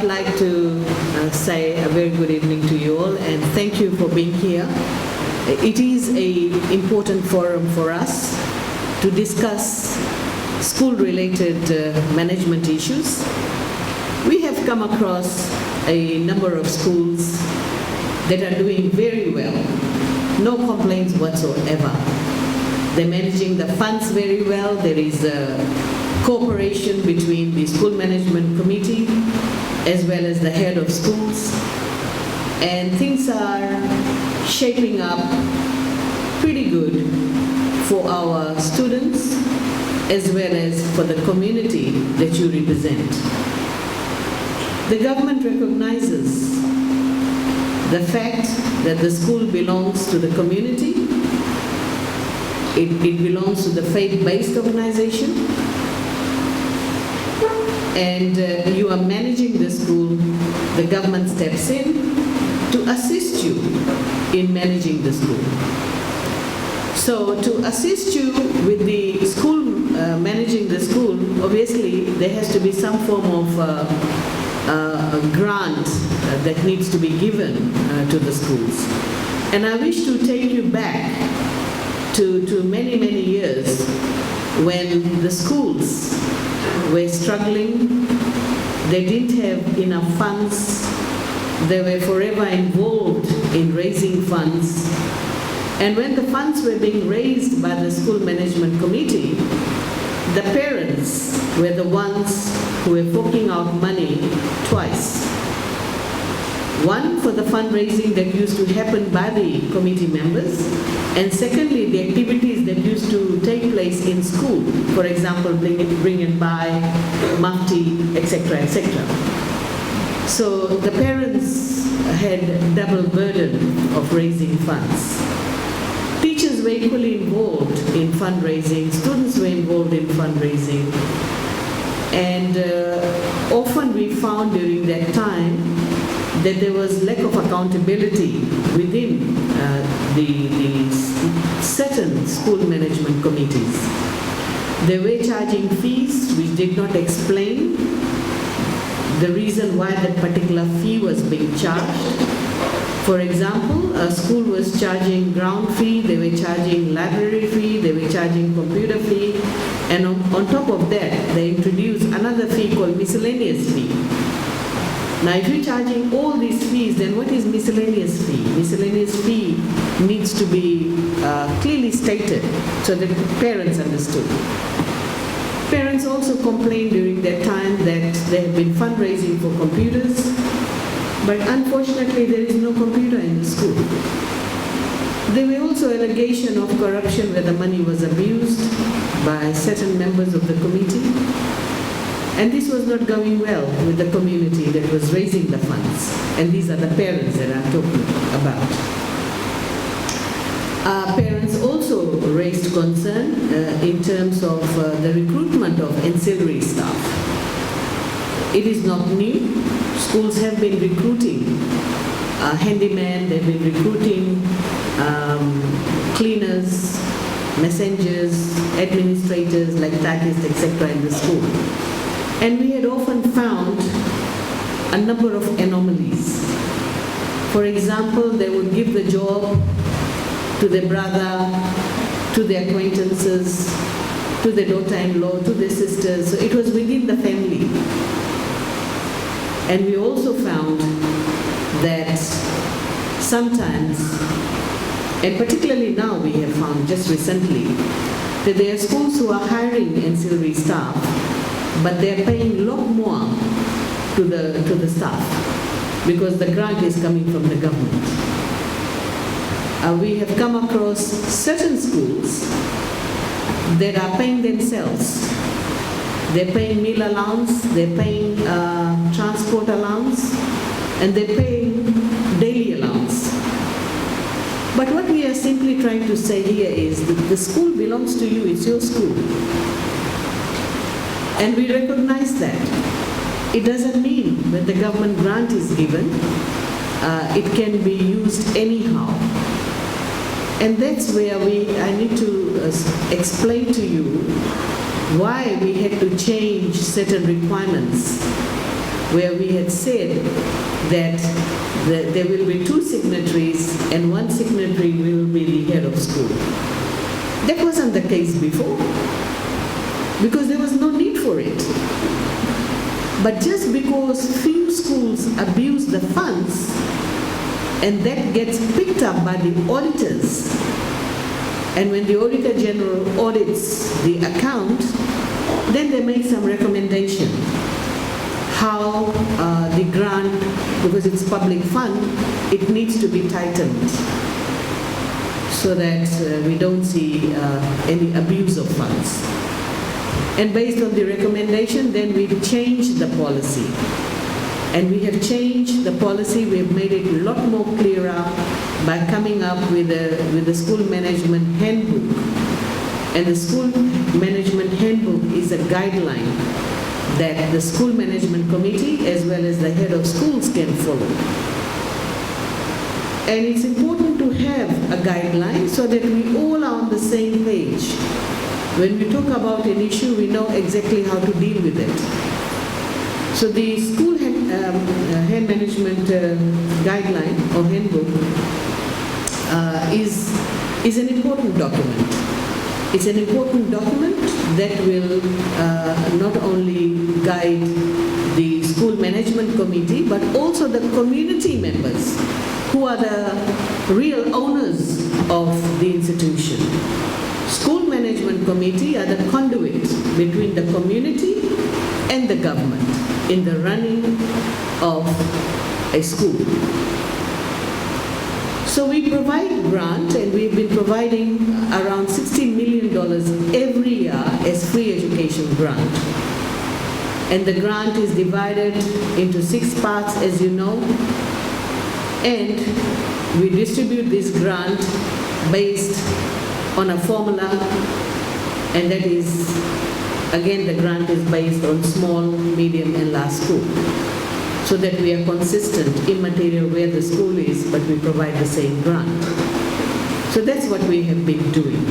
like to say a very good evening to you all and thank you for being here. It is an important forum for us to discuss school-related management issues. We have come across a number of schools that are doing very well, no complaints whatsoever. They're managing the funds very well. There is a cooperation between the school management committee as well as the head of schools, and things are shaping up pretty good for our students as well as for the community that you represent. The government recognizes the fact that the school belongs to the community. It belongs to the faith-based organization, and you are managing the school. The government steps in to assist you in managing the school. So to assist you with the school, managing the school, obviously there has to be some form of a grant that needs to be given to the schools. And I wish to take you back to many, many years when the schools were struggling. They didn't have enough funds. They were forever involved in raising funds. And when the funds were being raised by the school management committee, the parents were the ones who were forking out money twice. One, for the fundraising that used to happen by the committee members, and secondly, the activities that used to take place in school, for example, bring and buy, mufti, etc., etc. So the parents had double burden of raising funds. Teachers were equally involved in fundraising, students were involved in fundraising, and often we found during that time that there was lack of accountability within the certain school management committees. They were charging fees which did not explain the reason why that particular fee was being charged. For example, a school was charging ground fee, they were charging library fee, they were charging computer fee, and on top of that, they introduced another fee called miscellaneous fee. Now, if you're charging all these fees, then what is miscellaneous fee? Miscellaneous fee needs to be clearly stated so that parents understood. Parents also complained during that time that they have been fundraising for computers, but unfortunately there is no computer in the school. There were also allegations of corruption where the money was abused by certain members of the committee. And this was not going well with the community that was raising the funds. And these are the parents that I'm talking about. Parents also raised concern in terms of the recruitment of ancillary staff. It is not new. Schools have been recruiting handymen, they've been recruiting cleaners, messengers, administrators like typists, etc. in the school. And we had often found a number of anomalies. For example, they would give the job to their brother, to their acquaintances, to their daughter-in-law, to their sisters. So it was within the family. And we also found that sometimes, and particularly now we have found just recently, that there are schools who are hiring ancillary staff, but they're paying a lot more to the staff because the grant is coming from the government. We have come across certain schools that are paying themselves. They're paying meal allowance, they're paying transport allowance, and they're paying daily allowance. But what we are simply trying to say here is that the school belongs to you, it's your school. And we recognize that. It doesn't mean when the government grant is given, it can be used anyhow. And that's where I need to explain to you why we had to change certain requirements where we had said that there will be 2 signatories and 1 signatory will be the head of school. That wasn't the case before, because there was no need for it. But just because few schools abuse the funds, and that gets picked up by the auditors, and when the Auditor General audits the account, then they make some recommendation how the grant, because it's public fund, it needs to be tightened so that we don't see any abuse of funds. And based on the recommendation, then we've changed the policy. And we have changed the policy, we have made it a lot more clearer by coming up with the school management handbook. And the school management handbook is a guideline that the school management committee as well as the head of schools can follow. And it's important to have a guideline so that we all are on the same page. When we talk about an issue, we know exactly how to deal with it. So the school hand management guideline or handbook is an important document. It's an important document that will not only guide the school management committee, but also the community members who are the real owners of the institution. School management committee are the conduit between the community and the government in the running of a school. So we provide grant, and we've been providing around $60 million every year as free education grant. And the grant is divided into 6 parts, as you know, and we distribute this grant based on a formula, and that is, again, the grant is based on small, medium, and large school, so that we are consistent immaterial where the school is, but we provide the same grant. So that's what we have been doing.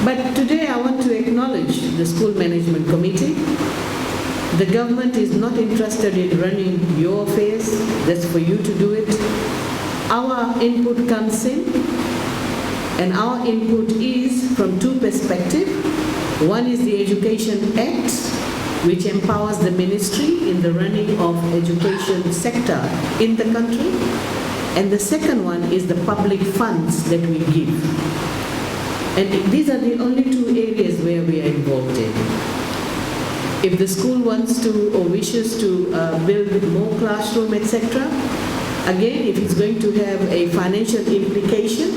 But today I want to acknowledge the school management committee. The government is not interested in running your affairs. That's for you to do it. Our input comes in, and our input is from 2 perspectives. One is the Education Act, which empowers the ministry in the running of education sector in the country. And the second one is the public funds that we give. And these are the only 2 areas where we are involved in. If the school wants to or wishes to build more classroom, etc., again, if it's going to have a financial implication,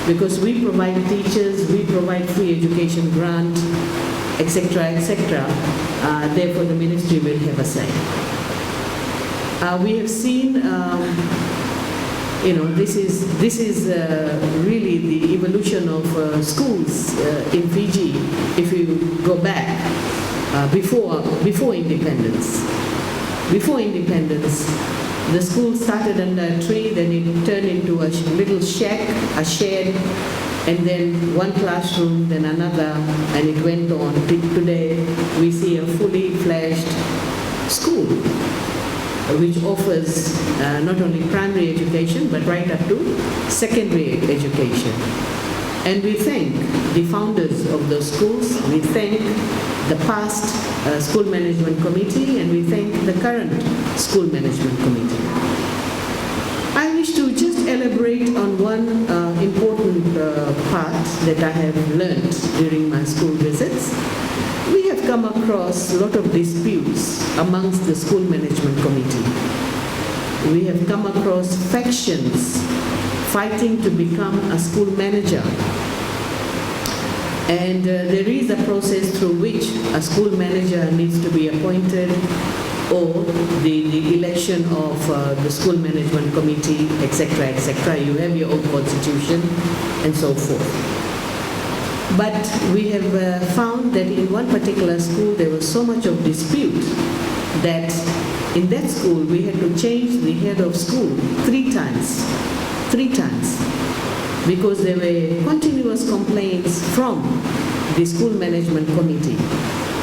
because we provide teachers, we provide free education grant, etc., etc., therefore the ministry will have a say. We have seen, this is really the evolution of schools in Fiji. If you go back before independence, the school started under a tree, then it turned into a little shack, a shed, and then 1 classroom, then another, and it went on. Today, we see a fully fledged school, which offers not only primary education, but right up to secondary education. And we thank the founders of those schools, we thank the past school management committee, and we thank the current school management committee. I wish to just elaborate on one important part that I have learned during my school visits. We have come across a lot of disputes amongst the school management committee. We have come across factions fighting to become a school manager. And there is a process through which a school manager needs to be appointed, or the election of the school management committee, etc., etc. You have your own constitution and so forth. But we have found that in one particular school there was so much of dispute that in that school we had to change the head of school 3 times, because there were continuous complaints from the school management committee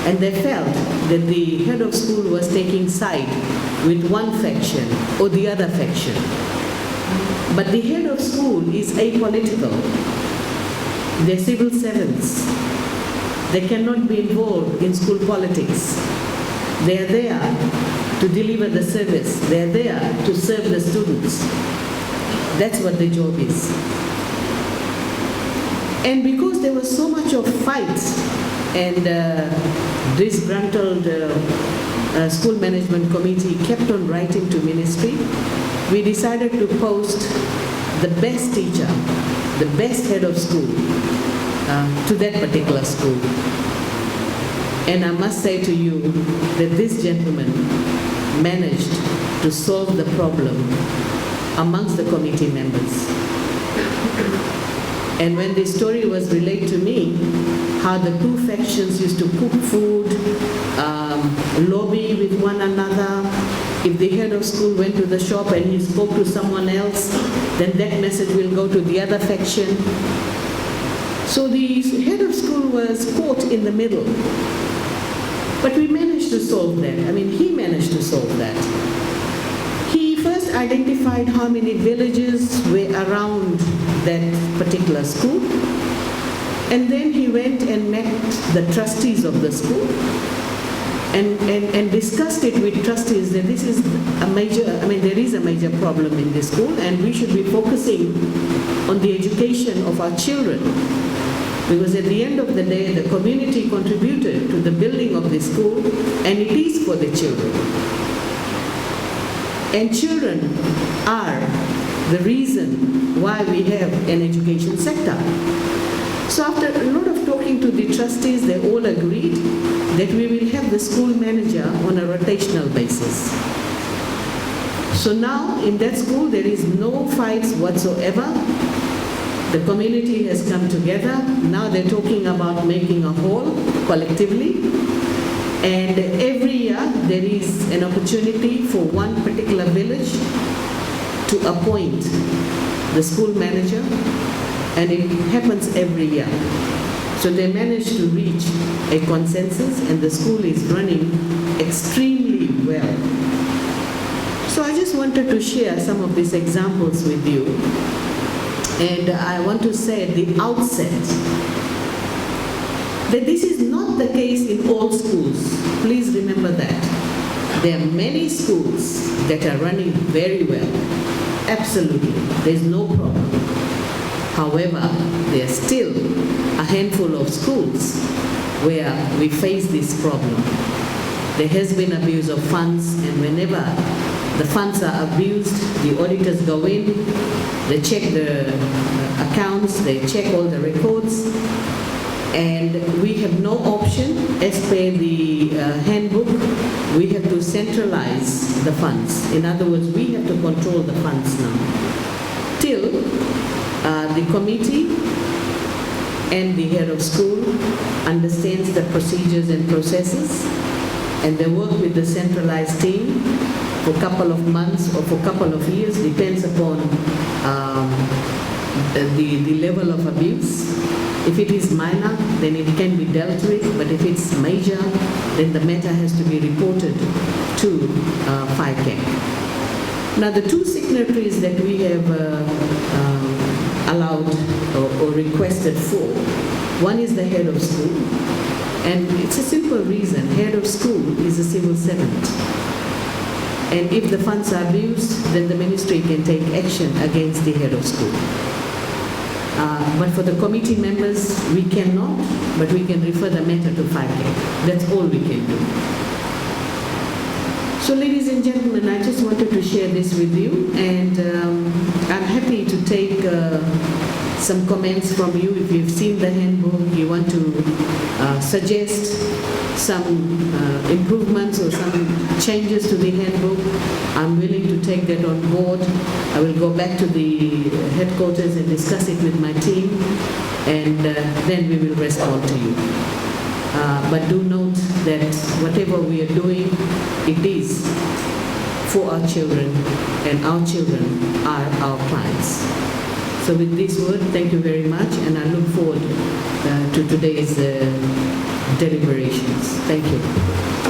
And they felt that the head of school was taking side with one faction or the other faction. But the head of school is apolitical. They're civil servants. They cannot be involved in school politics. They are there to deliver the service. They are there to serve the students. That's what the job is. And because there was so much of fights and disgruntled school management committee kept on writing to ministry, we decided to post the best teacher, the best head of school to that particular school. And I must say to you that this gentleman managed to solve the problem amongst the committee members. And when the story was relayed to me, how the two factions used to cook food, lobby with one another. If the head of school went to the shop and he spoke to someone else, then that message will go to the other faction. So the head of school was caught in the middle. But we managed to solve that. I mean, he managed to solve that. He first identified how many villages were around that particular school. And then he went and met the trustees of the school and discussed it with trustees that this is a major, there is a major problem in this school and we should be focusing on the education of our children. Because at the end of the day, the community contributed to the building of the school and it is for the children. And children are the reason why we have an education sector. So after a lot of talking to the trustees, they all agreed that we will have the school manager on a rotational basis. So now in that school there is no fights whatsoever. The community has come together. Now they're talking about making a hall collectively. And every year there is an opportunity for one particular village to appoint the school manager. And it happens every year. So they managed to reach a consensus and the school is running extremely well. So I just wanted to share some of these examples with you. And I want to say at the outset that this is not the case in all schools. Please remember that. There are many schools that are running very well. Absolutely. There's no problem. However, there are still a handful of schools where we face this problem. There has been abuse of funds, and whenever the funds are abused, the auditors go in, they check the accounts, they check all the records, and we have no option. As per the handbook, we have to centralize the funds. In other words, we have to control the funds now. Till the committee and the head of school understands the procedures and processes, and they work with the centralized team for a couple of months or for a couple of years, depends upon the level of abuse. If it is minor, then it can be dealt with, but if it's major, then the matter has to be reported to FICAC. Now, the two signatories that we have allowed or requested for, one is the head of school, and it's a simple reason. Head of school is a civil servant. And if the funds are abused, then the ministry can take action against the head of school. But for the committee members, we cannot, but we can refer the matter to FICAC. That's all we can do. So ladies and gentlemen, I just wanted to share this with you, and I'm happy to take some comments from you. If you've seen the handbook, you want to suggest some improvements or some changes to the handbook, I'm willing to take that on board. I will go back to the headquarters and discuss it with my team, and then we will respond to you. But do note that whatever we are doing, it is for our children, and our children are our clients. So with this word, thank you very much, and I look forward to today's deliberations. Thank you.